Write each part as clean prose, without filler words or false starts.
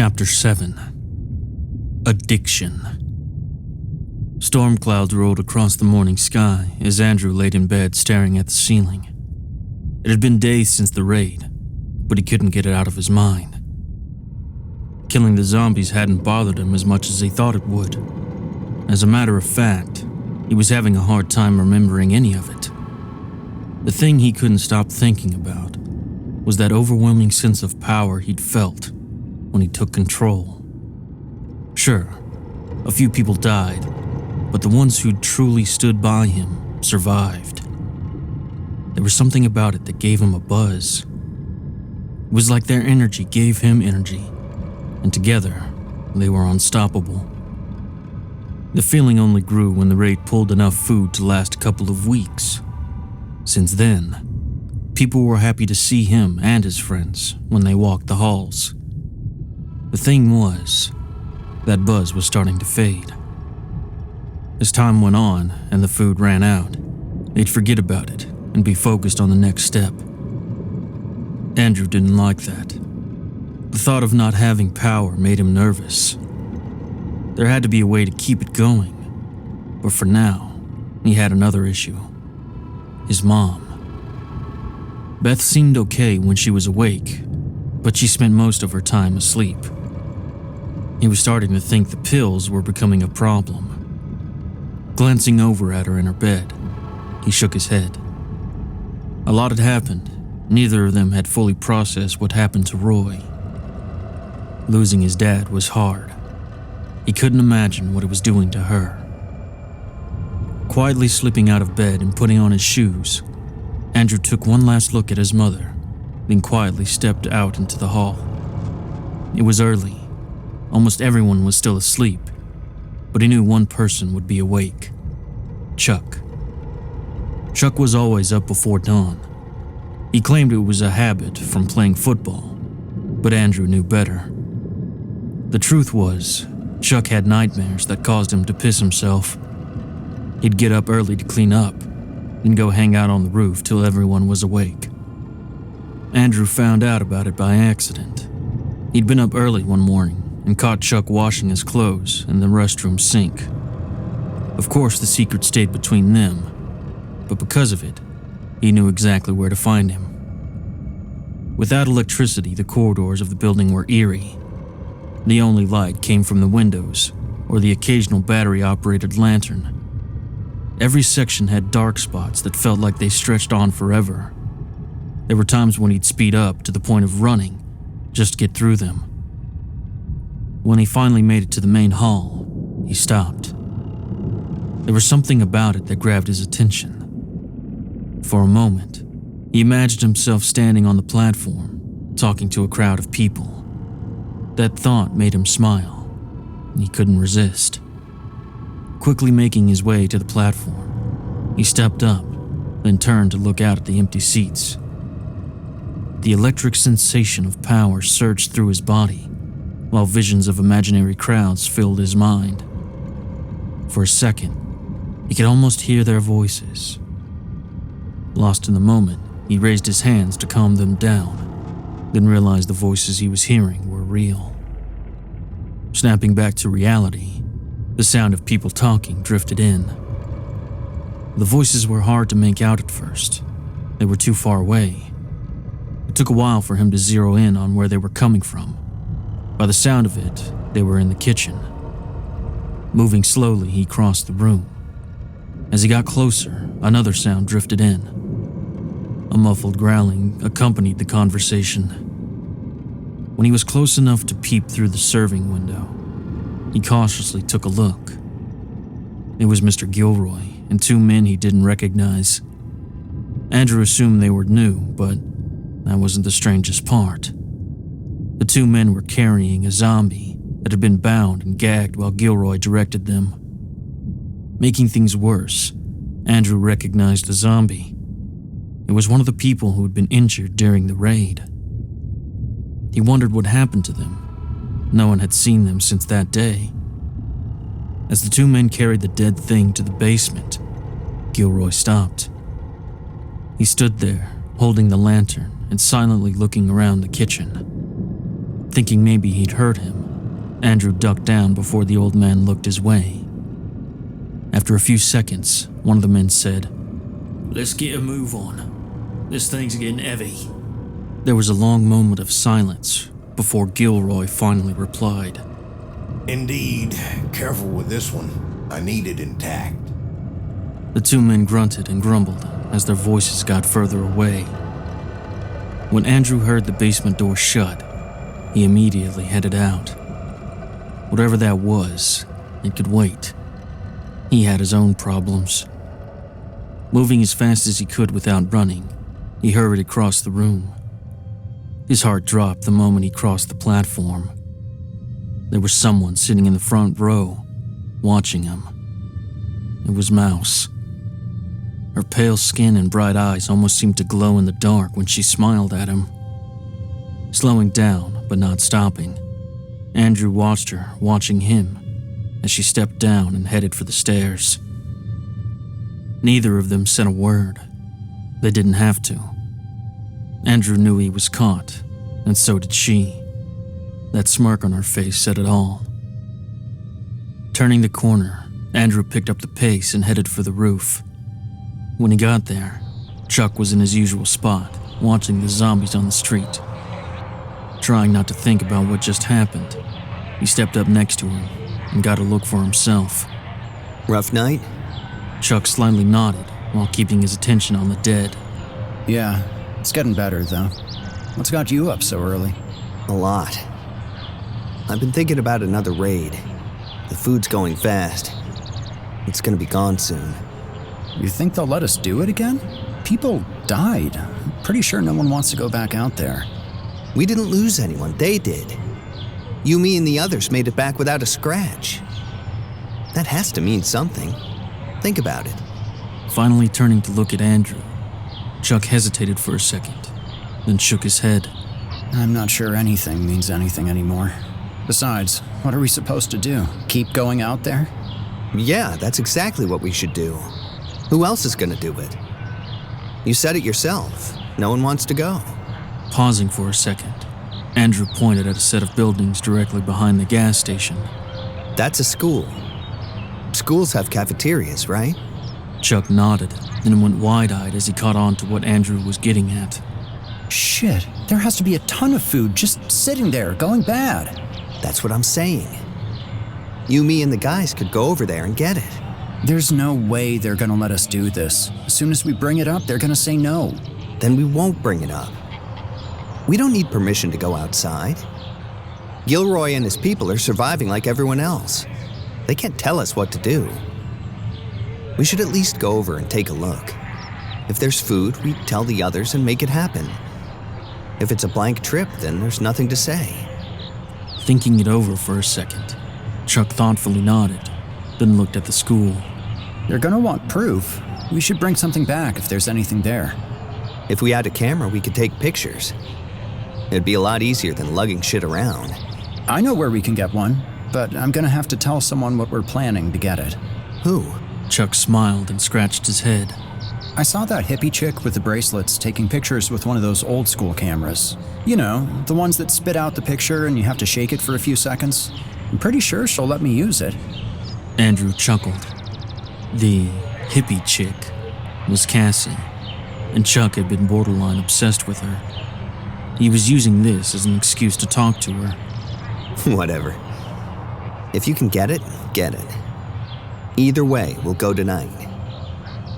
Chapter 7. Addiction. Storm clouds rolled across the morning sky as Andrew laid in bed staring at the ceiling. It had been days since the raid, but he couldn't get it out of his mind. Killing the zombies hadn't bothered him as much as he thought it would. As a matter of fact, he was having a hard time remembering any of it. The thing he couldn't stop thinking about was that overwhelming sense of power he'd felt when he took control. Sure, a few people died, but the ones who'd truly stood by him survived. There was something about it that gave him a buzz. It was like their energy gave him energy, and together, they were unstoppable. The feeling only grew when the raid pulled enough food to last a couple of weeks. Since then, people were happy to see him and his friends when they walked the halls. The thing was, that buzz was starting to fade. As time went on and the food ran out, they'd forget about it and be focused on the next step. Andrew didn't like that. The thought of not having power made him nervous. There had to be a way to keep it going, but for now, he had another issue. His mom. Beth seemed okay when she was awake, but she spent most of her time asleep. He was starting to think the pills were becoming a problem. Glancing over at her in her bed, he shook his head. A lot had happened. Neither of them had fully processed what happened to Roy. Losing his dad was hard. He couldn't imagine what it was doing to her. Quietly slipping out of bed and putting on his shoes, Andrew took one last look at his mother, then quietly stepped out into the hall. It was early. Almost everyone was still asleep, but he knew one person would be awake. Chuck. Chuck was always up before dawn. He claimed it was a habit from playing football, but Andrew knew better. The truth was, Chuck had nightmares that caused him to piss himself. He'd get up early to clean up, then go hang out on the roof till everyone was awake. Andrew found out about it by accident. He'd been up early one morning and caught Chuck washing his clothes in the restroom sink. Of course, the secret stayed between them, but because of it, he knew exactly where to find him. Without electricity, the corridors of the building were eerie. The only light came from the windows or the occasional battery-operated lantern. Every section had dark spots that felt like they stretched on forever. There were times when he'd speed up to the point of running just to get through them. When he finally made it to the main hall, he stopped. There was something about it that grabbed his attention. For a moment, he imagined himself standing on the platform, talking to a crowd of people. That thought made him smile, and he couldn't resist. Quickly making his way to the platform, he stepped up, then turned to look out at the empty seats. The electric sensation of power surged through his body, while visions of imaginary crowds filled his mind. For a second, he could almost hear their voices. Lost in the moment, he raised his hands to calm them down, then realized the voices he was hearing were real. Snapping back to reality, the sound of people talking drifted in. The voices were hard to make out at first. They were too far away. It took a while for him to zero in on where they were coming from. By the sound of it, they were in the kitchen. Moving slowly, he crossed the room. As he got closer, another sound drifted in. A muffled growling accompanied the conversation. When he was close enough to peep through the serving window, he cautiously took a look. It was Mr. Gilroy and two men he didn't recognize. Andrew assumed they were new, but that wasn't the strangest part. The two men were carrying a zombie that had been bound and gagged while Gilroy directed them. Making things worse, Andrew recognized the zombie. It was one of the people who had been injured during the raid. He wondered what happened to them. No one had seen them since that day. As the two men carried the dead thing to the basement, Gilroy stopped. He stood there, holding the lantern and silently looking around the kitchen. Thinking maybe he'd hurt him, Andrew ducked down before the old man looked his way. After a few seconds, one of the men said, "Let's get a move on. This thing's getting heavy." There was a long moment of silence before Gilroy finally replied, "Indeed. Careful with this one. I need it intact." The two men grunted and grumbled as their voices got further away. When Andrew heard the basement door shut, he immediately headed out. Whatever that was, it could wait. He had his own problems. Moving as fast as he could without running, he hurried across the room. His heart dropped the moment he crossed the platform. There was someone sitting in the front row, watching him. It was Mouse. Her pale skin and bright eyes almost seemed to glow in the dark when she smiled at him. Slowing down, but not stopping, Andrew watched her, watching him, as she stepped down and headed for the stairs. Neither of them said a word. They didn't have to. Andrew knew he was caught, and so did she. That smirk on her face said it all. Turning the corner, Andrew picked up the pace and headed for the roof. When he got there, Chuck was in his usual spot, watching the zombies on the street. Trying not to think about what just happened, he stepped up next to him and got a look for himself. "Rough night?" Chuck slightly nodded while keeping his attention on the dead. "Yeah, it's getting better, though. What's got you up so early?" "A lot. I've been thinking about another raid. The food's going fast. It's gonna be gone soon." You think they'll let us do it again? People died. I'm pretty sure no one wants to go back out there. We didn't lose anyone, they did. You, me, and the others made it back without a scratch. That has to mean something. Think about it. Finally turning to look at Andrew, Chuck hesitated for a second, then shook his head. I'm not sure anything means anything anymore. Besides, what are we supposed to do? Keep going out there? Yeah, that's exactly what we should do. Who else is gonna do it? You said it yourself. No one wants to go. Pausing for a second, Andrew pointed at a set of buildings directly behind the gas station. That's a school. Schools have cafeterias, right? Chuck nodded, then went wide-eyed as he caught on to what Andrew was getting at. Shit, there has to be a ton of food just sitting there, going bad. That's what I'm saying. You, me, and the guys could go over there and get it. There's no way they're gonna let us do this. As soon as we bring it up, they're gonna say no. Then we won't bring it up. We don't need permission to go outside. Gilroy and his people are surviving like everyone else. They can't tell us what to do. We should at least go over and take a look. If there's food, we tell the others and make it happen. If it's a blank trip, then there's nothing to say. Thinking it over for a second, Chuck thoughtfully nodded, then looked at the school. They're gonna want proof. We should bring something back if there's anything there. If we had a camera, we could take pictures. It'd be a lot easier than lugging shit around. I know where we can get one, but I'm gonna have to tell someone what we're planning to get it. Who? Chuck smiled and scratched his head. I saw that hippie chick with the bracelets taking pictures with one of those old school cameras. You know, the ones that spit out the picture and you have to shake it for a few seconds. I'm pretty sure she'll let me use it. Andrew chuckled. The hippie chick was Cassie, and Chuck had been borderline obsessed with her. He was using this as an excuse to talk to her. Whatever. If you can get it, get it. Either way, we'll go tonight.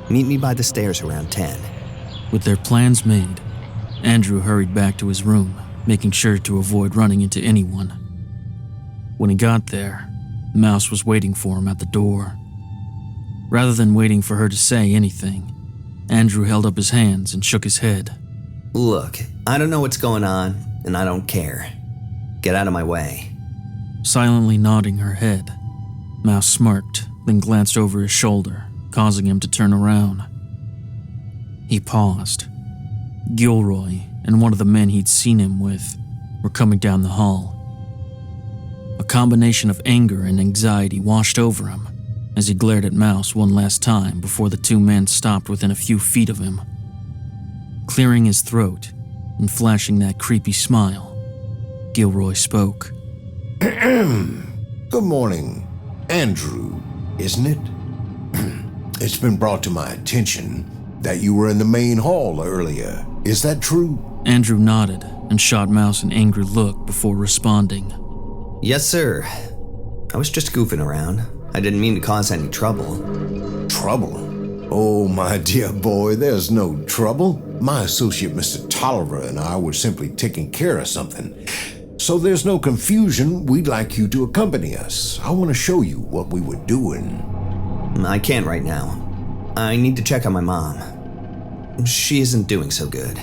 Meet me by the stairs around 10. With their plans made, Andrew hurried back to his room, making sure to avoid running into anyone. When he got there, Mouse was waiting for him at the door. Rather than waiting for her to say anything, Andrew held up his hands and shook his head. Look, I don't know what's going on, and I don't care. Get out of my way. Silently nodding her head, Mouse smirked, then glanced over his shoulder, causing him to turn around. He paused. Gilroy and one of the men he'd seen him with were coming down the hall. A combination of anger and anxiety washed over him as he glared at Mouse one last time before the two men stopped within a few feet of him. Clearing his throat and flashing that creepy smile, Gilroy spoke. Good morning, Andrew, isn't it? It's been brought to my attention that you were in the main hall earlier. Is that true? Andrew nodded and shot Mouse an angry look before responding. Yes, sir. I was just goofing around. I didn't mean to cause any trouble. Trouble? Oh, my dear boy, there's no trouble. My associate, Mr. Tolliver, and I were simply taking care of something. So there's no confusion. We'd like you to accompany us. I want to show you what we were doing. I can't right now. I need to check on my mom. She isn't doing so good.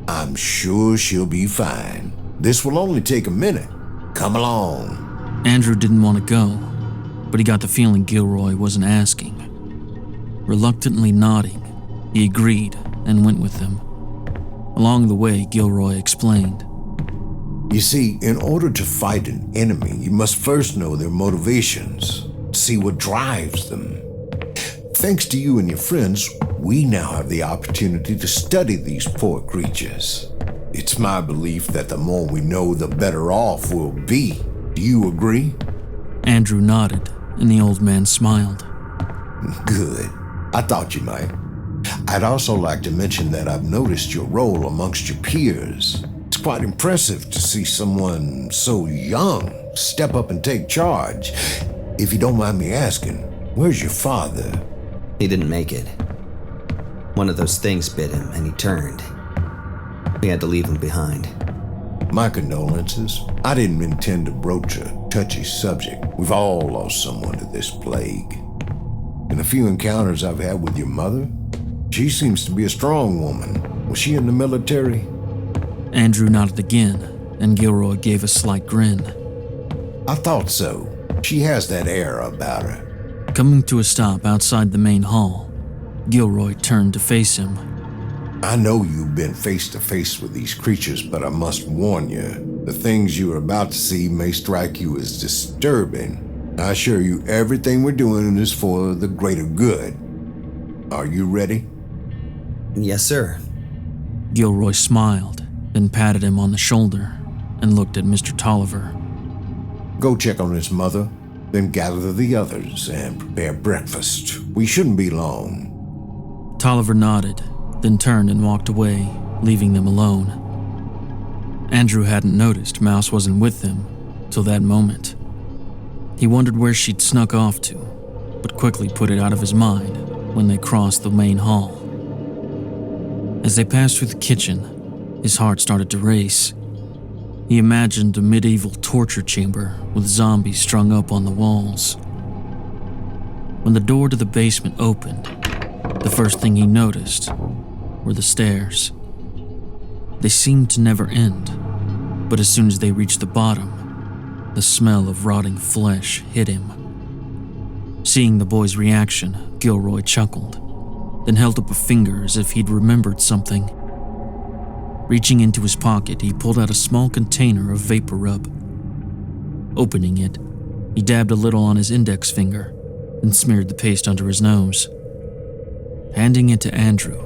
I'm sure she'll be fine. This will only take a minute. Come along. Andrew didn't want to go, but he got the feeling Gilroy wasn't asking. Reluctantly nodding, he agreed and went with them. Along the way, Gilroy explained. You see, in order to fight an enemy, you must first know their motivations, see what drives them. Thanks to you and your friends, we now have the opportunity to study these poor creatures. It's my belief that the more we know, the better off we'll be. Do you agree? Andrew nodded, and the old man smiled. Good. I thought you might. I'd also like to mention that I've noticed your role amongst your peers. It's quite impressive to see someone so young step up and take charge. If you don't mind me asking, where's your father? He didn't make it. One of those things bit him and he turned. We had to leave him behind. My condolences. I didn't intend to broach a touchy subject. We've all lost someone to this plague. In the few encounters I've had with your mother, she seems to be a strong woman. Was she in the military? Andrew nodded again, and Gilroy gave a slight grin. I thought so. She has that air about her. Coming to a stop outside the main hall, Gilroy turned to face him. I know you've been face to face with these creatures, but I must warn you, the things you are about to see may strike you as disturbing. I assure you everything we're doing is for the greater good. Are you ready? Yes, sir. Gilroy smiled, then patted him on the shoulder and looked at Mr. Tolliver. Go check on his mother, then gather the others and prepare breakfast. We shouldn't be long. Tolliver nodded, then turned and walked away, leaving them alone. Andrew hadn't noticed Mouse wasn't with them till that moment. He wondered where she'd snuck off to, but quickly put it out of his mind when they crossed the main hall. As they passed through the kitchen, his heart started to race. He imagined a medieval torture chamber with zombies strung up on the walls. When the door to the basement opened, the first thing he noticed were the stairs. They seemed to never end, but as soon as they reached the bottom, the smell of rotting flesh hit him. Seeing the boy's reaction, Gilroy chuckled, then held up a finger as if he'd remembered something. Reaching into his pocket, he pulled out a small container of vapor rub. Opening it, he dabbed a little on his index finger and smeared the paste under his nose. Handing it to Andrew,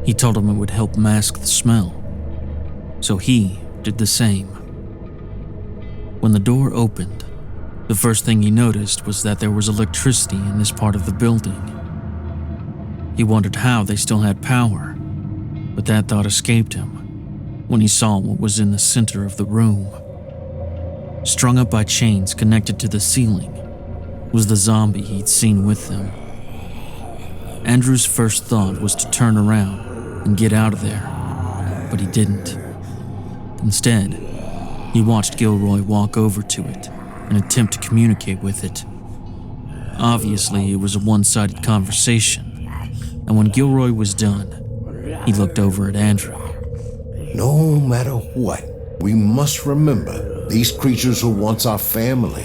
he told him it would help mask the smell, so he did the same. When the door opened, the first thing he noticed was that there was electricity in this part of the building. He wondered how they still had power, but that thought escaped him when he saw what was in the center of the room. Strung up by chains connected to the ceiling was the zombie he'd seen with them. Andrew's first thought was to turn around and get out of there, but he didn't. Instead, he watched Gilroy walk over to it and attempt to communicate with it. Obviously, it was a one-sided conversation, and when Gilroy was done, he looked over at Andrew. No matter what, we must remember these creatures were once our family.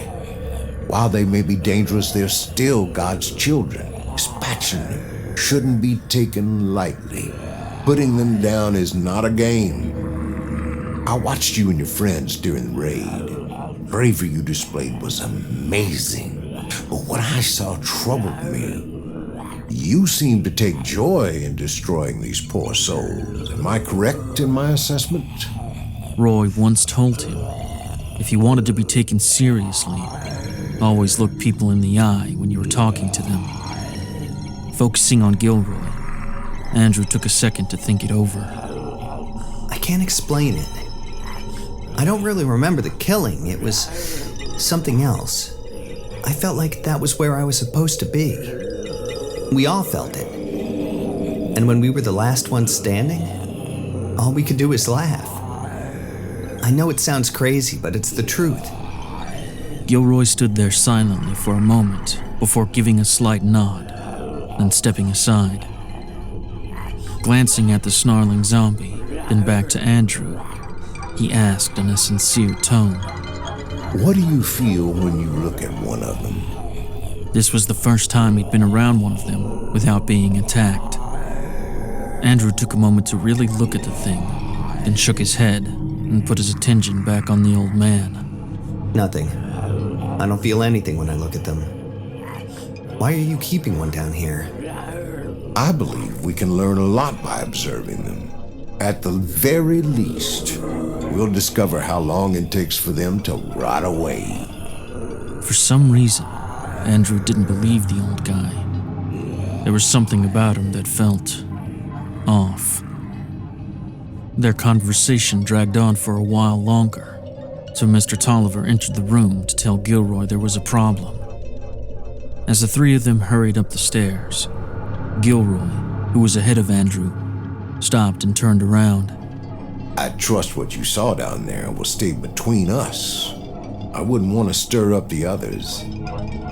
While they may be dangerous, they're still God's children. Dispatching them shouldn't be taken lightly. Putting them down is not a game. I watched you and your friends during the raid. Bravery you displayed was amazing. But what I saw troubled me. You seem to take joy in destroying these poor souls. Am I correct in my assessment? Roy once told him if he wanted to be taken seriously, always look people in the eye when you were talking to them. Focusing on Gilroy, Andrew took a second to think it over. I can't explain it. I don't really remember the killing. It was something else. I felt like that was where I was supposed to be. We all felt it. And when we were the last ones standing, all we could do was laugh. I know it sounds crazy, but it's the truth. Gilroy stood there silently for a moment before giving a slight nod, then stepping aside. Glancing at the snarling zombie, then back to Andrew, he asked in a sincere tone, What do you feel when you look at one of them? This was the first time he'd been around one of them without being attacked. Andrew took a moment to really look at the thing, then shook his head and put his attention back on the old man. Nothing. I don't feel anything when I look at them. Why are you keeping one down here? I believe we can learn a lot by observing them. At the very least, we'll discover how long it takes for them to rot away. For some reason, Andrew didn't believe the old guy. There was something about him that felt off. Their conversation dragged on for a while longer, so Mr. Tolliver entered the room to tell Gilroy there was a problem. As the three of them hurried up the stairs, Gilroy, who was ahead of Andrew, stopped and turned around. I trust what you saw down there will stay between us. I wouldn't want to stir up the others.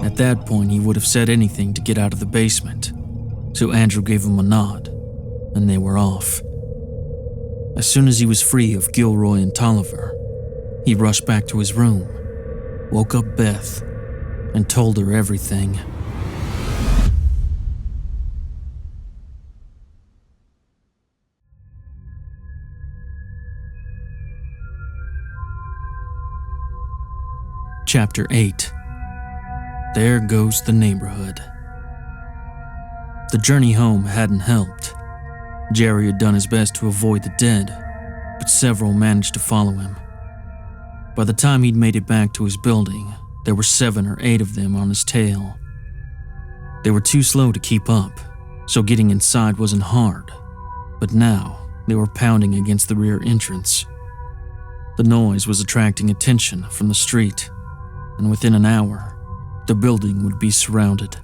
At that point, he would have said anything to get out of the basement, so Andrew gave him a nod, and they were off. As soon as he was free of Gilroy and Tolliver, he rushed back to his room, woke up Beth, and told her everything. Chapter 8. There Goes the Neighborhood. The journey home hadn't helped. Jerry had done his best to avoid the dead, but several managed to follow him. By the time he'd made it back to his building, there were 7 or 8 of them on his tail. They were too slow to keep up, so getting inside wasn't hard, but now they were pounding against the rear entrance. The noise was attracting attention from the street, and within an hour, the building would be surrounded.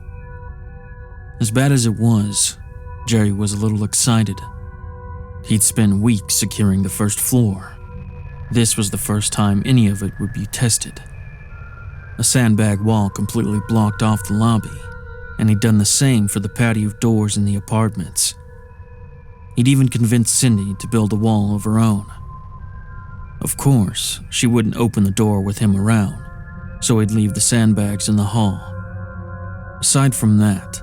As bad as it was, Jerry was a little excited. He'd spent weeks securing the first floor. This was the first time any of it would be tested. A sandbag wall completely blocked off the lobby, and he'd done the same for the patio doors in the apartments. He'd even convinced Cindy to build a wall of her own. Of course, she wouldn't open the door with him around, so he'd leave the sandbags in the hall. Aside from that,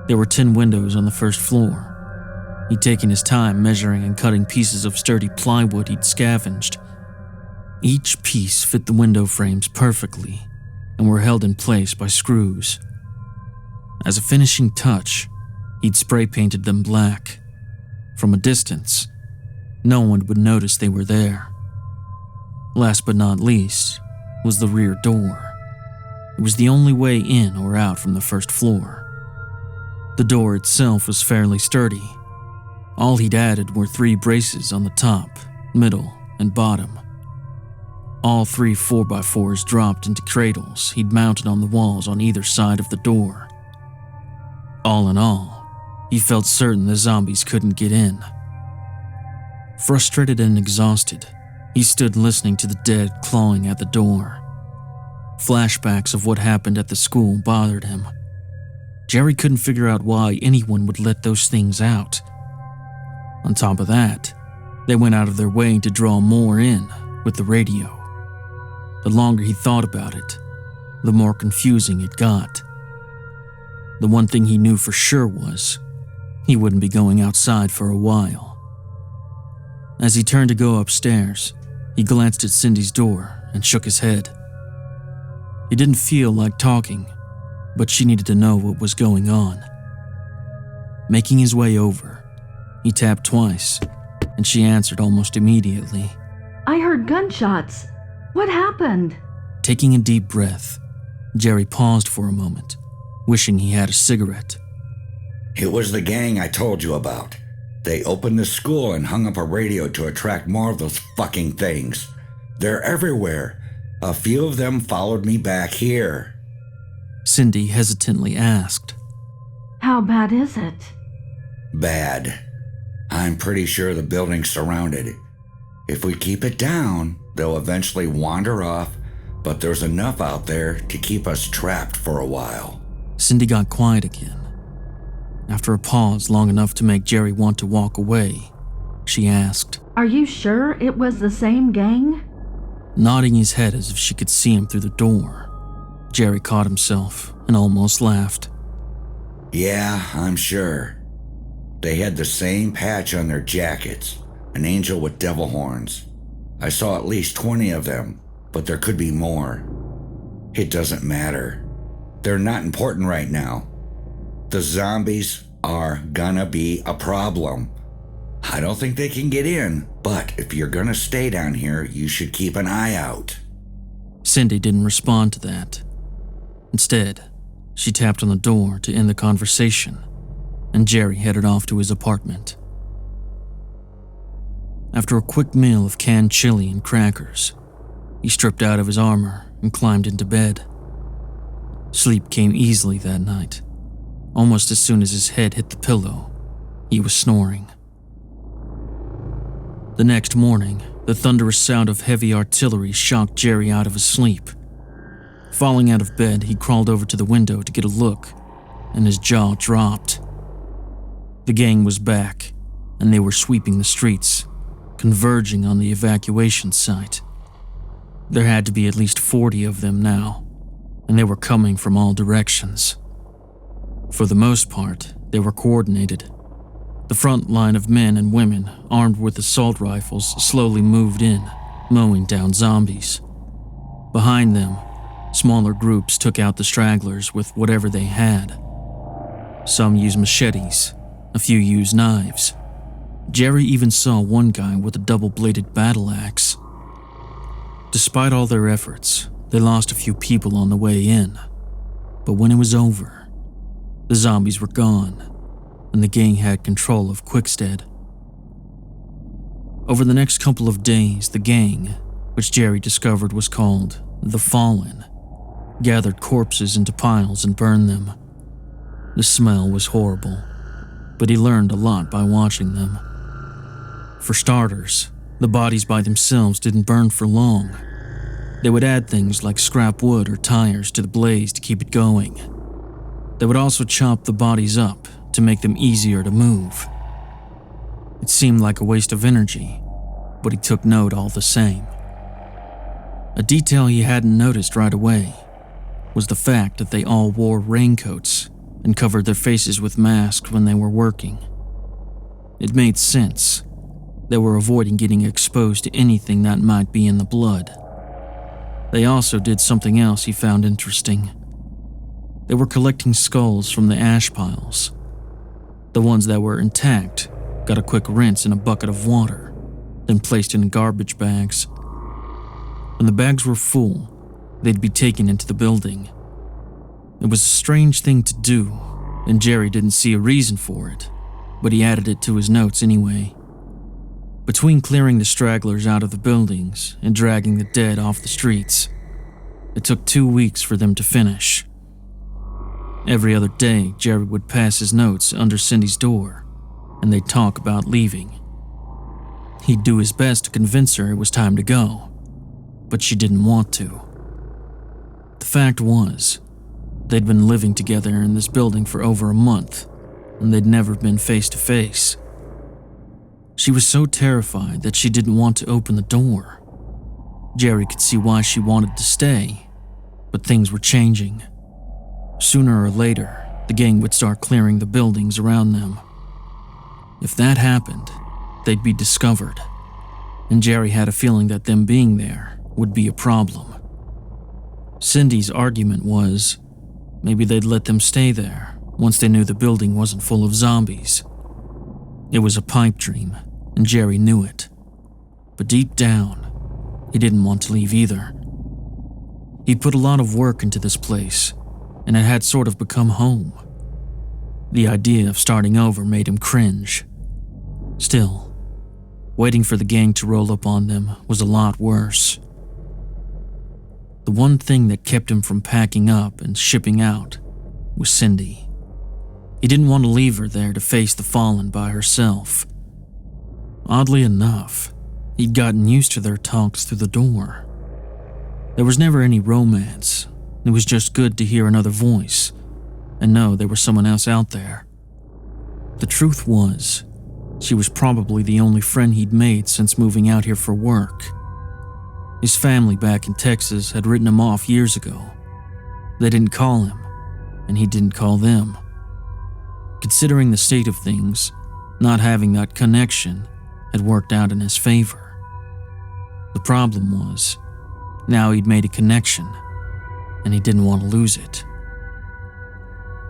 there were 10 windows on the first floor. He'd taken his time measuring and cutting pieces of sturdy plywood he'd scavenged. Each piece fit the window frames perfectly and were held in place by screws. As a finishing touch, he'd spray painted them black. From a distance, no one would notice they were there. Last but not least was the rear door. It was the only way in or out from the first floor. The door itself was fairly sturdy. All he'd added were 3 braces on the top, middle, and bottom. All 3 4x4s dropped into cradles he'd mounted on the walls on either side of the door. All in all, he felt certain the zombies couldn't get in. Frustrated and exhausted, he stood listening to the dead clawing at the door. Flashbacks of what happened at the school bothered him. Jerry couldn't figure out why anyone would let those things out. On top of that, they went out of their way to draw more in with the radio. The longer he thought about it, the more confusing it got. The one thing he knew for sure was he wouldn't be going outside for a while. As he turned to go upstairs, he glanced at Cindy's door and shook his head. He didn't feel like talking, but she needed to know what was going on. Making his way over, he tapped twice, and she answered almost immediately. I heard gunshots. What happened? Taking a deep breath, Jerry paused for a moment, wishing he had a cigarette. It was the gang I told you about. They opened the school and hung up a radio to attract more of those fucking things. They're everywhere. A few of them followed me back here. Cindy hesitantly asked. How bad is it? Bad. I'm pretty sure the building's surrounded. If we keep it down, they'll eventually wander off, but there's enough out there to keep us trapped for a while. Cindy got quiet again. After a pause long enough to make Jerry want to walk away, she asked, Are you sure it was the same gang? Nodding his head as if she could see him through the door, Jerry caught himself and almost laughed. Yeah, I'm sure. They had the same patch on their jackets, an angel with devil horns. I saw at least 20 of them, but there could be more. It doesn't matter. They're not important right now. The zombies are gonna be a problem. I don't think they can get in, but if you're gonna stay down here, you should keep an eye out. Cindy didn't respond to that. Instead, she tapped on the door to end the conversation, and Jerry headed off to his apartment. After a quick meal of canned chili and crackers, he stripped out of his armor and climbed into bed. Sleep came easily that night. Almost as soon as his head hit the pillow, he was snoring. The next morning, the thunderous sound of heavy artillery shocked Jerry out of his sleep. Falling out of bed, he crawled over to the window to get a look, and his jaw dropped. The gang was back, and they were sweeping the streets, converging on the evacuation site. There had to be at least 40 of them now, and they were coming from all directions. For the most part, they were coordinated. The front line of men and women, armed with assault rifles, slowly moved in, mowing down zombies. Behind them, smaller groups took out the stragglers with whatever they had. Some used machetes, a few used knives. Jerry even saw one guy with a double-bladed battle axe. Despite all their efforts, they lost a few people on the way in. But when it was over, the zombies were gone, and the gang had control of Quickstead. Over the next couple of days, the gang, which Jerry discovered was called the Fallen, gathered corpses into piles and burned them. The smell was horrible, but he learned a lot by watching them. For starters, the bodies by themselves didn't burn for long. They would add things like scrap wood or tires to the blaze to keep it going. They would also chop the bodies up to make them easier to move. It seemed like a waste of energy, but he took note all the same. A detail he hadn't noticed right away was the fact that they all wore raincoats and covered their faces with masks when they were working. It made sense. They were avoiding getting exposed to anything that might be in the blood. They also did something else he found interesting. They were collecting skulls from the ash piles. The ones that were intact got a quick rinse in a bucket of water, then placed in garbage bags. When the bags were full, they'd be taken into the building. It was a strange thing to do, and Jerry didn't see a reason for it, but he added it to his notes anyway. Between clearing the stragglers out of the buildings and dragging the dead off the streets, it took 2 weeks for them to finish. Every other day, Jerry would pass his notes under Cindy's door, and they'd talk about leaving. He'd do his best to convince her it was time to go, but she didn't want to. The fact was, they'd been living together in this building for over a month, and they'd never been face to face. She was so terrified that she didn't want to open the door. Jerry could see why she wanted to stay, but things were changing. Sooner or later, the gang would start clearing the buildings around them. If that happened, they'd be discovered, and Jerry had a feeling that them being there would be a problem. Cindy's argument was, maybe they'd let them stay there once they knew the building wasn't full of zombies. It was a pipe dream, and Jerry knew it. But deep down, he didn't want to leave either. He'd put a lot of work into this place, and it had sort of become home. The idea of starting over made him cringe. Still, waiting for the gang to roll up on them was a lot worse. The one thing that kept him from packing up and shipping out was Cindy. He didn't want to leave her there to face the fallen by herself. Oddly enough, he'd gotten used to their talks through the door. There was never any romance. It was just good to hear another voice and know there was someone else out there. The truth was, she was probably the only friend he'd made since moving out here for work. His family back in Texas had written him off years ago. They didn't call him, and he didn't call them. Considering the state of things, not having that connection had worked out in his favor. The problem was, now he'd made a connection, and he didn't want to lose it.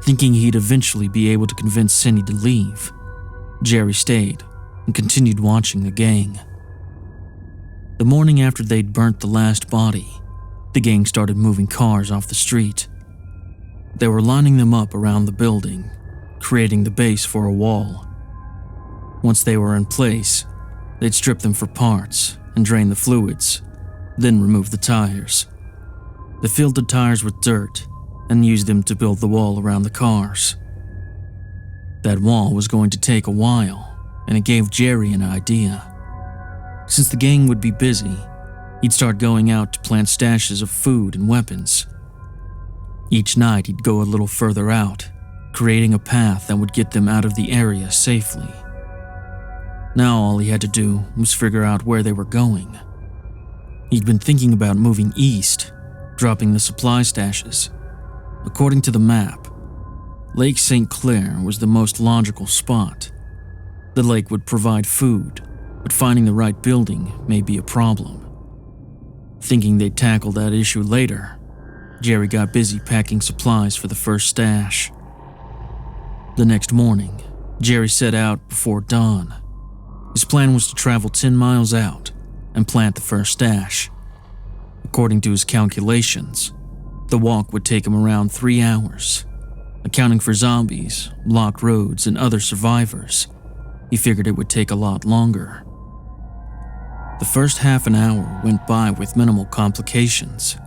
Thinking he'd eventually be able to convince Cindy to leave, Jerry stayed and continued watching the gang. The morning after they'd burnt the last body, the gang started moving cars off the street. They were lining them up around the building, creating the base for a wall. Once they were in place, they'd strip them for parts and drain the fluids, then remove the tires. They filled the tires with dirt and used them to build the wall around the cars. That wall was going to take a while, and it gave Jerry an idea. Since the gang would be busy, he'd start going out to plant stashes of food and weapons. Each night he'd go a little further out, creating a path that would get them out of the area safely. Now all he had to do was figure out where they were going. He'd been thinking about moving east, dropping the supply stashes. According to the map, Lake St. Clair was the most logical spot. The lake would provide food, but finding the right building may be a problem. Thinking they'd tackle that issue later, Jerry got busy packing supplies for the first stash. The next morning, Jerry set out before dawn. His plan was to travel 10 miles out and plant the first stash. According to his calculations, the walk would take him around 3 hours. Accounting for zombies, blocked roads, and other survivors, he figured it would take a lot longer. The first half an hour went by with minimal complications.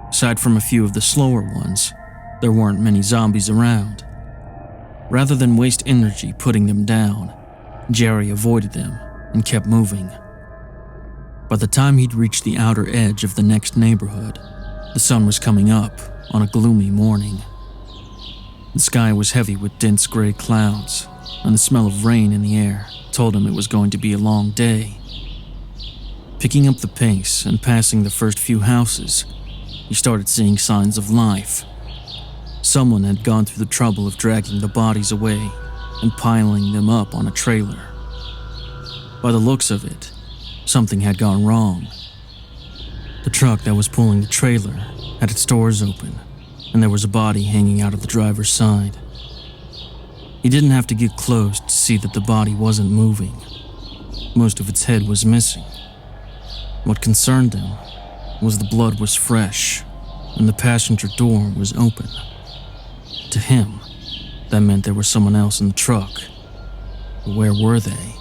Aside from a few of the slower ones, there weren't many zombies around. Rather than waste energy putting them down, Jerry avoided them and kept moving. By the time he'd reached the outer edge of the next neighborhood, the sun was coming up on a gloomy morning. The sky was heavy with dense gray clouds, and the smell of rain in the air told him it was going to be a long day. Picking up the pace and passing the first few houses, he started seeing signs of life. Someone had gone through the trouble of dragging the bodies away and piling them up on a trailer. By the looks of it, something had gone wrong. The truck that was pulling the trailer had its doors open, and there was a body hanging out of the driver's side. He didn't have to get close to see that the body wasn't moving. Most of its head was missing. What concerned him was the blood was fresh, and the passenger door was open. To him, that meant there was someone else in the truck. But where were they?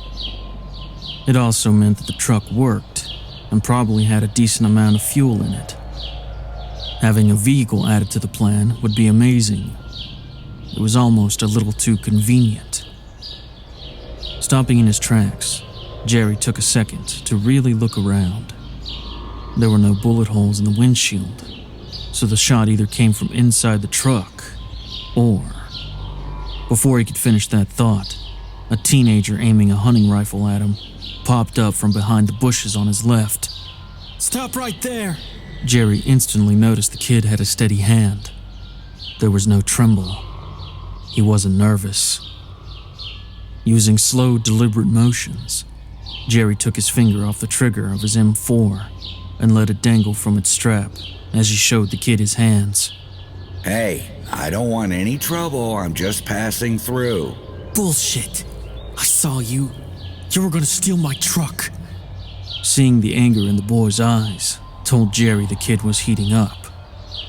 It also meant that the truck worked and probably had a decent amount of fuel in it. Having a vehicle added to the plan would be amazing. It was almost a little too convenient. Stopping in his tracks, Jerry took a second to really look around. There were no bullet holes in the windshield, so the shot either came from inside the truck or... Before he could finish that thought, a teenager aiming a hunting rifle at him popped up from behind the bushes on his left. "Stop right there!" Jerry instantly noticed the kid had a steady hand. There was no tremble. He wasn't nervous. Using slow, deliberate motions, Jerry took his finger off the trigger of his M4 and let it dangle from its strap as he showed the kid his hands. Hey, I don't want any trouble. I'm just passing through. "Bullshit. I saw you. You were gonna steal my truck." Seeing the anger in the boy's eyes told Jerry the kid was heating up.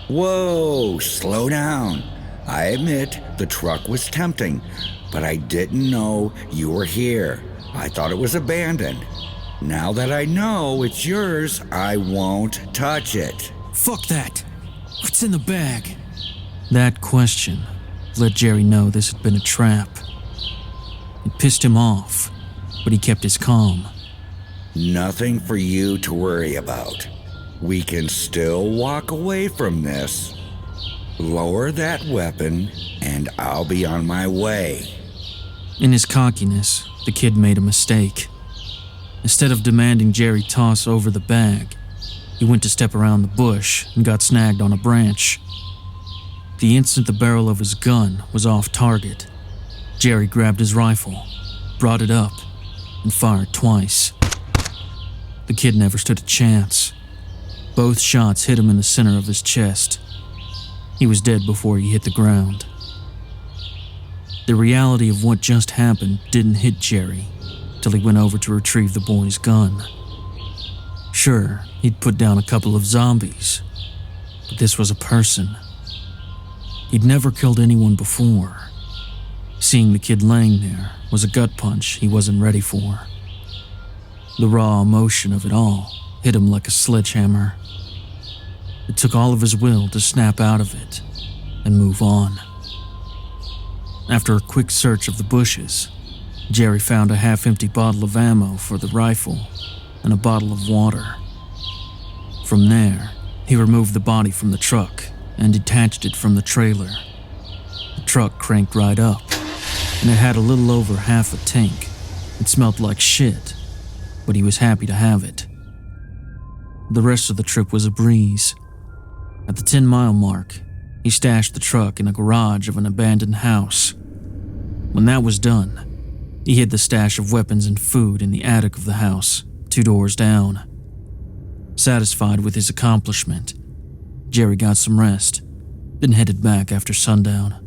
Whoa, slow down. I admit the truck was tempting, but I didn't know you were here. I thought it was abandoned. Now that I know it's yours, I won't touch it. Fuck that! What's in the bag? That question let Jerry know this had been a trap. It pissed him off, but he kept his calm. Nothing for you to worry about. We can still walk away from this. Lower that weapon, and I'll be on my way. In his cockiness, the kid made a mistake. Instead of demanding Jerry toss over the bag, he went to step around the bush and got snagged on a branch. The instant the barrel of his gun was off target, Jerry grabbed his rifle, brought it up, and fired twice. The kid never stood a chance. Both shots hit him in the center of his chest. He was dead before he hit the ground. The reality of what just happened didn't hit Jerry till he went over to retrieve the boy's gun. Sure, he'd put down a couple of zombies, but this was a person. He'd never killed anyone before. Seeing the kid laying there was a gut punch he wasn't ready for. The raw emotion of it all hit him like a sledgehammer. It took all of his will to snap out of it and move on. After a quick search of the bushes, Jerry found a half-empty bottle of ammo for the rifle and a bottle of water. From there, he removed the body from the truck and detached it from the trailer. The truck cranked right up, and it had a little over half a tank. It smelled like shit, but he was happy to have it. The rest of the trip was a breeze. At the 10-mile mark, he stashed the truck in a garage of an abandoned house. When that was done, he hid the stash of weapons and food in the attic of the house, 2 doors down. Satisfied with his accomplishment, Jerry got some rest, then headed back after sundown.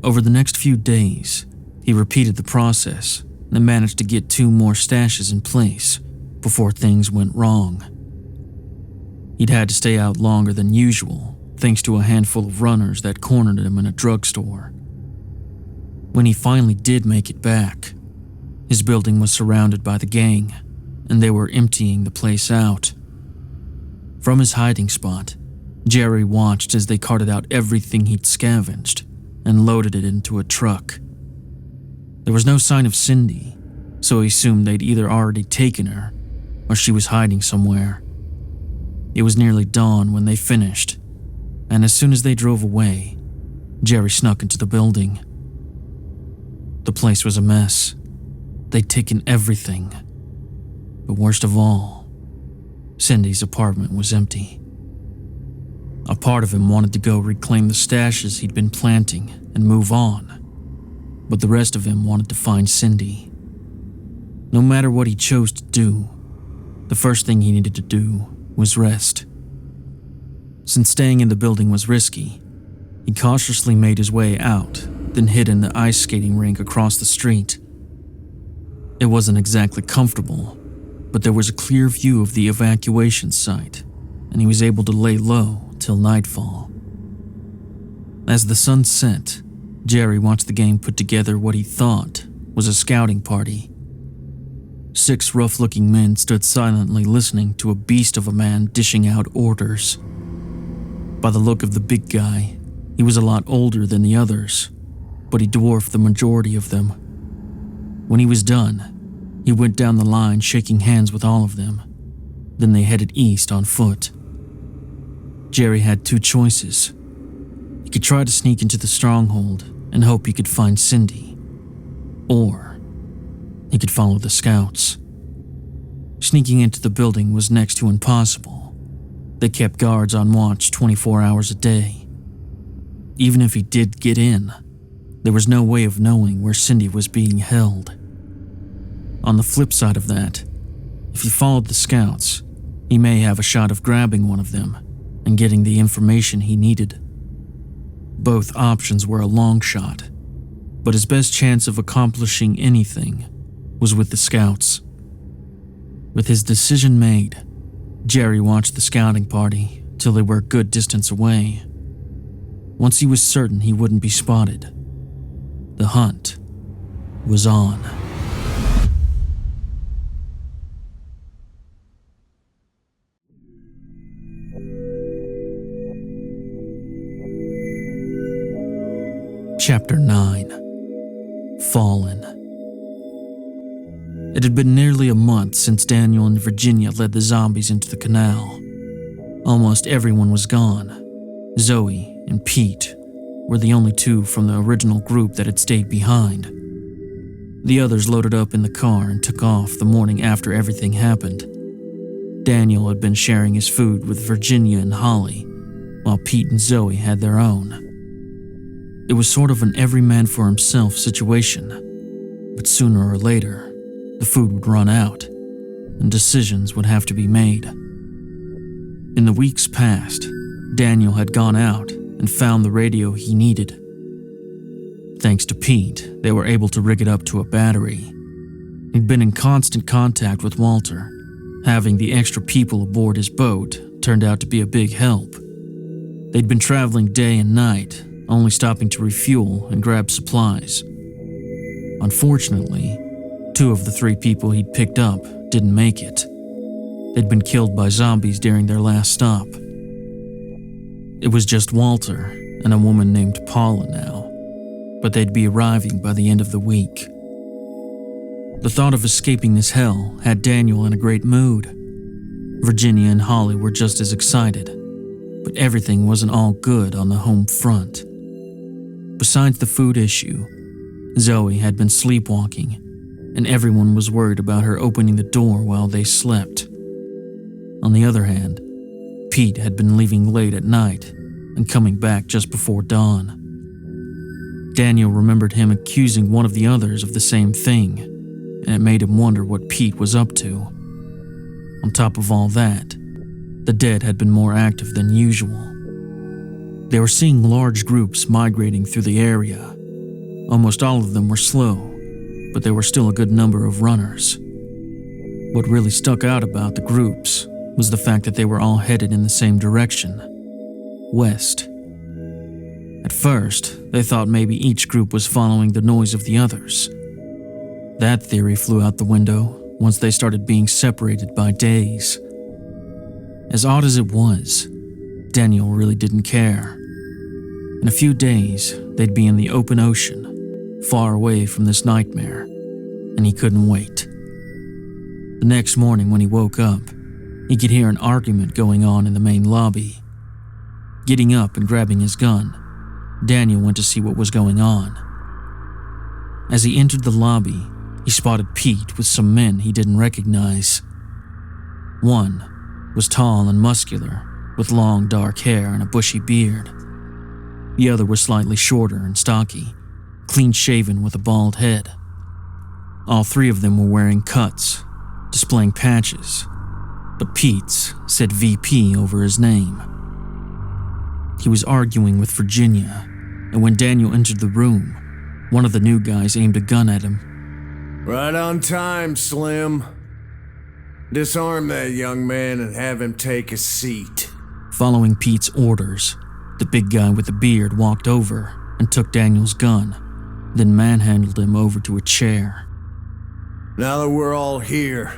Over the next few days, he repeated the process and managed to get 2 more stashes in place before things went wrong. He'd had to stay out longer than usual, thanks to a handful of runners that cornered him in a drugstore. When he finally did make it back, his building was surrounded by the gang, and they were emptying the place out. From his hiding spot, Jerry watched as they carted out everything he'd scavenged and loaded it into a truck. There was no sign of Cindy, so he assumed they'd either already taken her or she was hiding somewhere. It was nearly dawn when they finished, and as soon as they drove away, Jerry snuck into the building. The place was a mess. They'd taken everything. But worst of all, Cindy's apartment was empty. A part of him wanted to go reclaim the stashes he'd been planting and move on, but the rest of him wanted to find Cindy. No matter what he chose to do, the first thing he needed to do was rest. Since staying in the building was risky, he cautiously made his way out, then hid in the ice skating rink across the street. It wasn't exactly comfortable, but there was a clear view of the evacuation site, and he was able to lay low till nightfall. As the sun set, Jerry watched the gang put together what he thought was a scouting party. 6 rough-looking men stood silently listening to a beast of a man dishing out orders. By the look of the big guy, he was a lot older than the others, but he dwarfed the majority of them. When he was done, he went down the line shaking hands with all of them. Then they headed east on foot. Jerry had 2 choices. He could try to sneak into the stronghold and hope he could find Cindy, or he could follow the scouts. Sneaking into the building was next to impossible. They kept guards on watch 24 hours a day. Even if he did get in, there was no way of knowing where Cindy was being held. On the flip side of that, if he followed the scouts, he may have a shot of grabbing one of them and getting the information he needed. Both options were a long shot, but his best chance of accomplishing anything was with the scouts. With his decision made, Jerry watched the scouting party till they were a good distance away. Once he was certain he wouldn't be spotted, the hunt was on. Chapter 9. Fallen. It had been nearly a month since Daniel and Virginia led the zombies into the canal. Almost everyone was gone. Zoe and Pete were the only two from the original group that had stayed behind. The others loaded up in the car and took off the morning after everything happened. Daniel had been sharing his food with Virginia and Holly, while Pete and Zoe had their own. It was sort of an every man for himself situation, but sooner or later, the food would run out, and decisions would have to be made. In the weeks past, Daniel had gone out and found the radio he needed. Thanks to Pete, they were able to rig it up to a battery. He'd been in constant contact with Walter. Having the extra people aboard his boat turned out to be a big help. They'd been traveling day and night, only stopping to refuel and grab supplies. Unfortunately, 2 of the 3 people he'd picked up didn't make it. They'd been killed by zombies during their last stop. It was just Walter and a woman named Paula now, but they'd be arriving by the end of the week. The thought of escaping this hell had Daniel in a great mood. Virginia and Holly were just as excited, but everything wasn't all good on the home front. Besides the food issue, Zoe had been sleepwalking, and everyone was worried about her opening the door while they slept. On the other hand, Pete had been leaving late at night and coming back just before dawn. Daniel remembered him accusing one of the others of the same thing, and it made him wonder what Pete was up to. On top of all that, the dead had been more active than usual. They were seeing large groups migrating through the area. Almost all of them were slow, but there were still a good number of runners. What really stuck out about the groups was the fact that they were all headed in the same direction, west. At first, they thought maybe each group was following the noise of the others. That theory flew out the window once they started being separated by days. As odd as it was, Daniel really didn't care. In a few days, they'd be in the open ocean, far away from this nightmare, and he couldn't wait. The next morning when he woke up, he could hear an argument going on in the main lobby. Getting up and grabbing his gun, Daniel went to see what was going on. As he entered the lobby, he spotted Pete with some men he didn't recognize. One was tall and muscular, with long dark hair and a bushy beard. The other was slightly shorter and stocky, clean-shaven with a bald head. All 3 of them were wearing cuts, displaying patches, but Pete's said VP over his name. He was arguing with Virginia, and when Daniel entered the room, one of the new guys aimed a gun at him. Right on time, Slim. Disarm that young man and have him take a seat. Following Pete's orders, the big guy with the beard walked over and took Daniel's gun, then manhandled him over to a chair. Now that we're all here,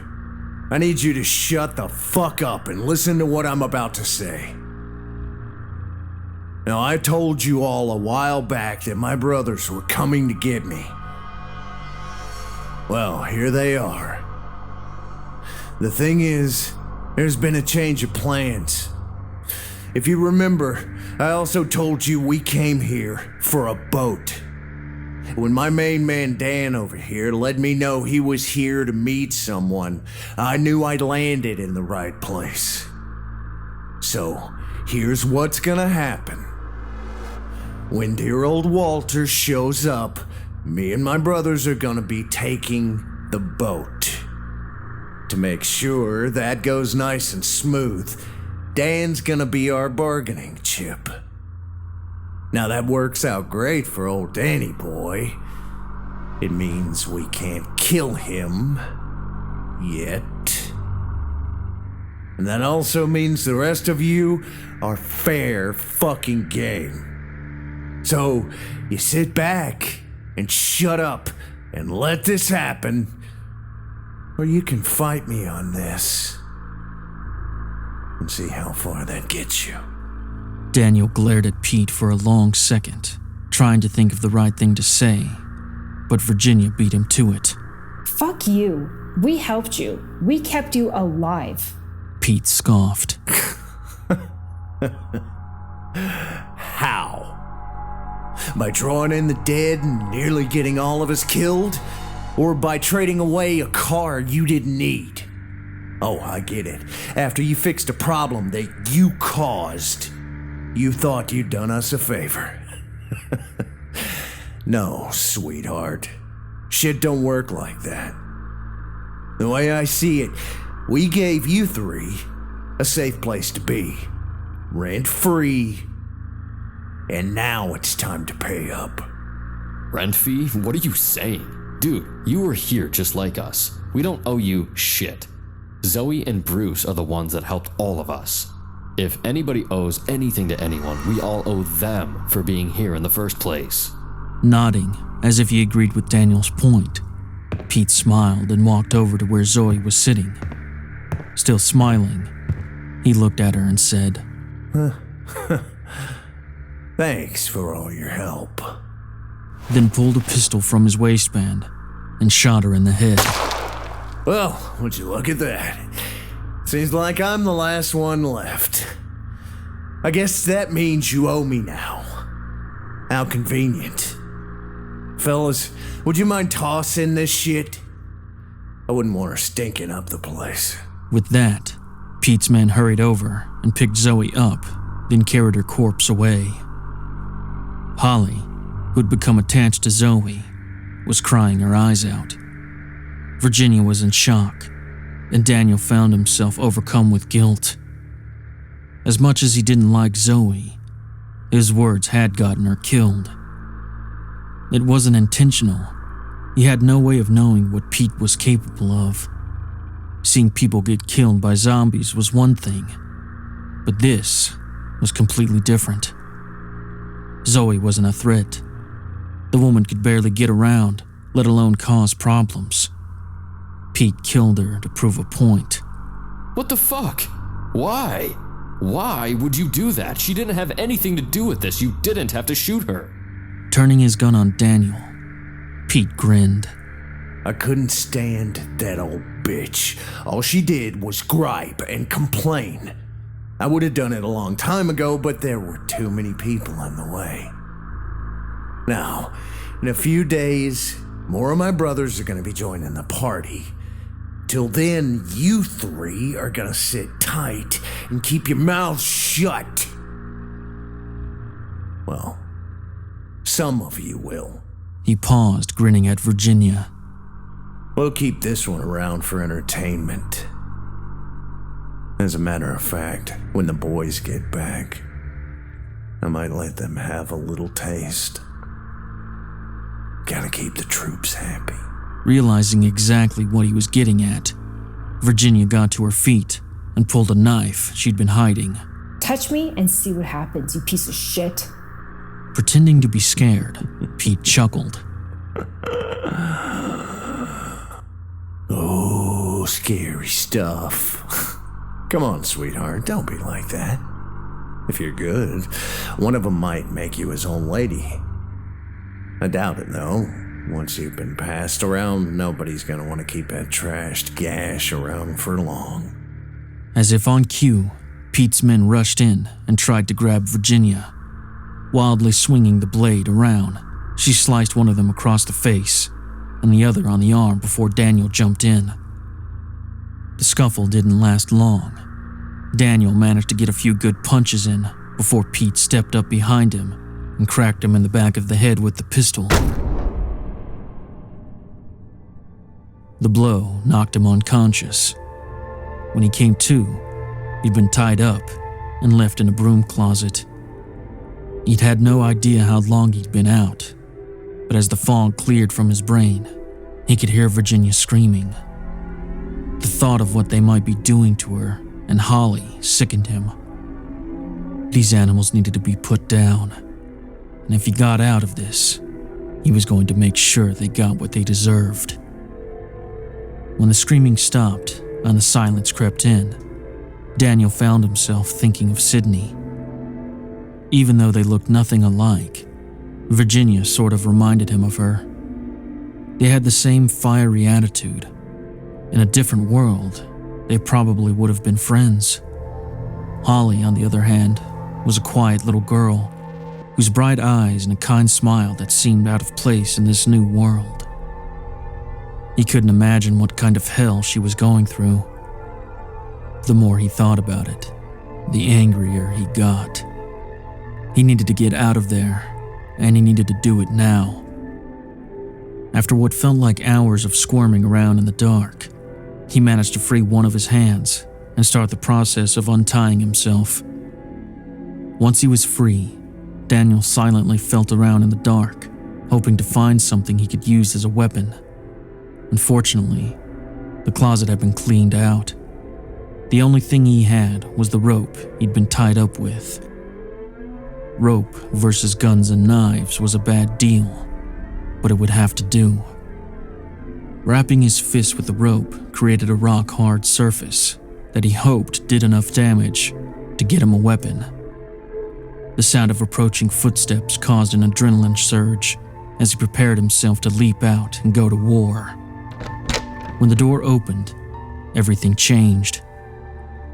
I need you to shut the fuck up and listen to what I'm about to say. Now, I told you all a while back that my brothers were coming to get me. Well, here they are. The thing is, there's been a change of plans. If you remember, I also told you we came here for a boat. When my main man Dan over here let me know he was here to meet someone, I knew I'd landed in the right place. So, here's what's gonna happen. When dear old Walter shows up, me and my brothers are gonna be taking the boat. To make sure that goes nice and smooth, Dan's gonna be our bargaining chip. Now that works out great for old Danny boy. It means we can't kill him yet. And that also means the rest of you are fair fucking game. So, you sit back and shut up and let this happen, or you can fight me on this and see how far that gets you. Daniel glared at Pete for a long second, trying to think of the right thing to say, but Virginia beat him to it. Fuck you. We helped you. We kept you alive. Pete scoffed. How? By drawing in the dead and nearly getting all of us killed? Or by trading away a car you didn't need? Oh, I get it. After you fixed a problem that you caused, you thought you'd done us a favor. No, sweetheart. Shit don't work like that. The way I see it, we gave you three a safe place to be. Rent-free. And now it's time to pay up. Rent fee? What are you saying? Dude, you were here just like us. We don't owe you shit. Zoe and Bruce are the ones that helped all of us. If anybody owes anything to anyone, we all owe them for being here in the first place. Nodding, as if he agreed with Daniel's point, Pete smiled and walked over to where Zoe was sitting. Still smiling, he looked at her and said, Thanks for all your help. then pulled a pistol from his waistband and shot her in the head. Well, would you look at that? Seems like I'm the last one left. I guess that means you owe me now. How convenient. Fellas, would you mind tossing this shit? I wouldn't want her stinking up the place. With that, Pete's men hurried over and picked Zoe up, then carried her corpse away. Holly, who'd become attached to Zoe, was crying her eyes out. Virginia was in shock, and Daniel found himself overcome with guilt. As much as he didn't like Zoe, his words had gotten her killed. It wasn't intentional. He had no way of knowing what Pete was capable of. Seeing people get killed by zombies was one thing, but this was completely different. Zoe wasn't a threat. The woman could barely get around, let alone cause problems. Pete killed her to prove a point. What the fuck? Why? Why would you do that? She didn't have anything to do with this. You didn't have to shoot her. Turning his gun on Daniel, Pete grinned. I couldn't stand that old bitch. All she did was gripe and complain. I would have done it a long time ago, but there were too many people in the way. Now, in a few days, more of my brothers are going to be joining the party. Till then, you three are going to sit tight and keep your mouths shut. Well, some of you will. He paused, grinning at Virginia. We'll keep this one around for entertainment. As a matter of fact, when the boys get back, I might let them have a little taste. Gotta keep the troops happy. Realizing exactly what he was getting at, Virginia got to her feet and pulled a knife she'd been hiding. Touch me and see what happens, you piece of shit. Pretending to be scared, Pete chuckled. Oh, scary stuff. Come on, sweetheart, don't be like that. If you're good, one of them might make you his own lady. I doubt it, though. Once you've been passed around, nobody's gonna want to keep that trashed gash around for long. As if on cue, Pete's men rushed in and tried to grab Virginia. Wildly swinging the blade around, she sliced one of them across the face and the other on the arm before Daniel jumped in. The scuffle didn't last long. Daniel managed to get a few good punches in before Pete stepped up behind him and cracked him in the back of the head with the pistol. The blow knocked him unconscious. When he came to, he'd been tied up and left in a broom closet. He'd had no idea how long he'd been out, but as the fog cleared from his brain, he could hear Virginia screaming. The thought of what they might be doing to her and Holly sickened him. These animals needed to be put down, and if he got out of this, he was going to make sure they got what they deserved. When the screaming stopped and the silence crept in, Daniel found himself thinking of Sydney. Even though they looked nothing alike, Virginia sort of reminded him of her. They had the same fiery attitude. In a different world, they probably would have been friends. Holly, on the other hand, was a quiet little girl whose bright eyes and a kind smile that seemed out of place in this new world. He couldn't imagine what kind of hell she was going through. The more he thought about it, the angrier he got. He needed to get out of there, and he needed to do it now. After what felt like hours of squirming around in the dark, he managed to free one of his hands and start the process of untying himself. Once he was free, Daniel silently felt around in the dark, hoping to find something he could use as a weapon. Unfortunately, the closet had been cleaned out. The only thing he had was the rope he'd been tied up with. Rope versus guns and knives was a bad deal, but it would have to do. Wrapping his fist with the rope created a rock-hard surface that he hoped did enough damage to get him a weapon. The sound of approaching footsteps caused an adrenaline surge as he prepared himself to leap out and go to war. When the door opened, everything changed.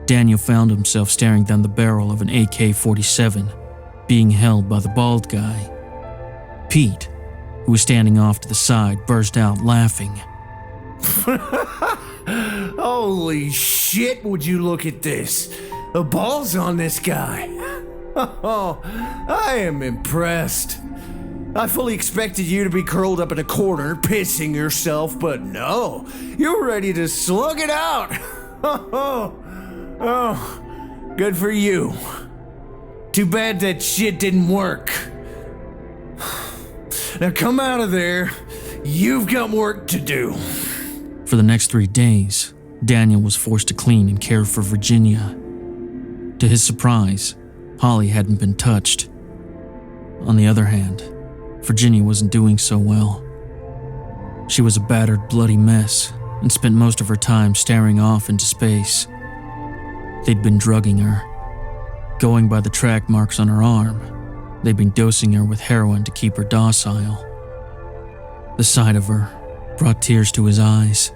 Daniel found himself staring down the barrel of an AK-47, being held by the bald guy. Pete, who was standing off to the side, burst out laughing. Holy shit, would you look at this? The balls on this guy. Oh, I am impressed. I fully expected you to be curled up in a corner, pissing yourself, but no, you're ready to slug it out. Oh, good for you. Too bad that shit didn't work. Now come out of there. You've got work to do. For the next 3 days, Daniel was forced to clean and care for Virginia. To his surprise, Holly hadn't been touched. On the other hand, Virginia wasn't doing so well. She was a battered, bloody mess and spent most of her time staring off into space. They'd been drugging her. Going by the track marks on her arm, they'd been dosing her with heroin to keep her docile. The sight of her brought tears to his eyes.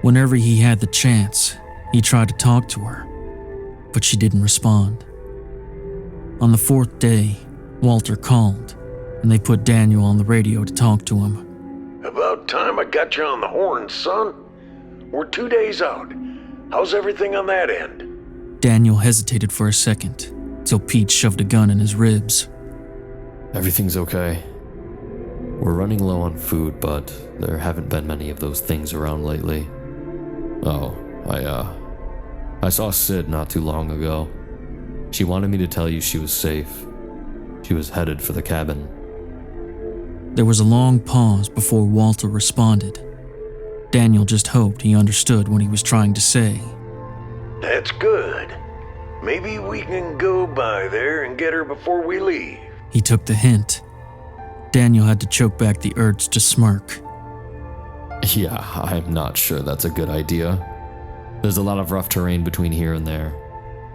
Whenever he had the chance, he tried to talk to her, but she didn't respond. On the 4th day, Walter called, and they put Daniel on the radio to talk to him. About time I got you on the horn, son. We're 2 days out. How's everything on that end? Daniel hesitated for a second, till Pete shoved a gun in his ribs. Everything's okay. We're running low on food, but there haven't been many of those things around lately. Oh, I saw Sid not too long ago. She wanted me to tell you she was safe. She was headed for the cabin. There was a long pause before Walter responded. Daniel just hoped he understood what he was trying to say. That's good. Maybe we can go by there and get her before we leave. He took the hint. Daniel had to choke back the urge to smirk. Yeah, I'm not sure that's a good idea. There's a lot of rough terrain between here and there.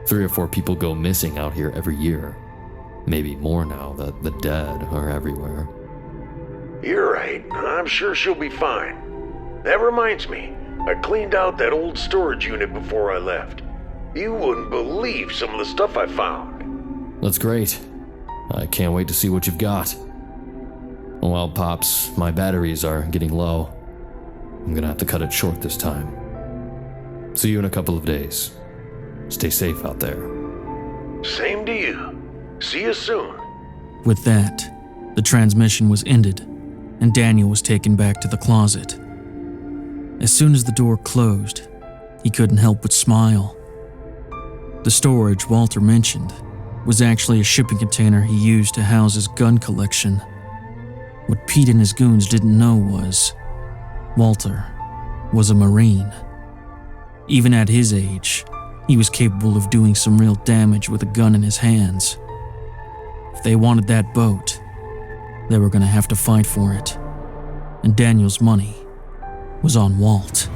3 or 4 people go missing out here every year. Maybe more now that the dead are everywhere. You're right. I'm sure she'll be fine. That reminds me, I cleaned out that old storage unit before I left. You wouldn't believe some of the stuff I found. That's great. I can't wait to see what you've got. Well, Pops, my batteries are getting low. I'm gonna have to cut it short this time. See you in a couple of days. Stay safe out there. Same to you. See you soon. With that, the transmission was ended, and Daniel was taken back to the closet. As soon as the door closed, he couldn't help but smile. The storage Walter mentioned was actually a shipping container he used to house his gun collection. What Pete and his goons didn't know was, Walter was a Marine. Even at his age, He was capable of doing some real damage with a gun in his hands. If they wanted that boat, they were going to have to fight for it. And Daniel's money was on Walt.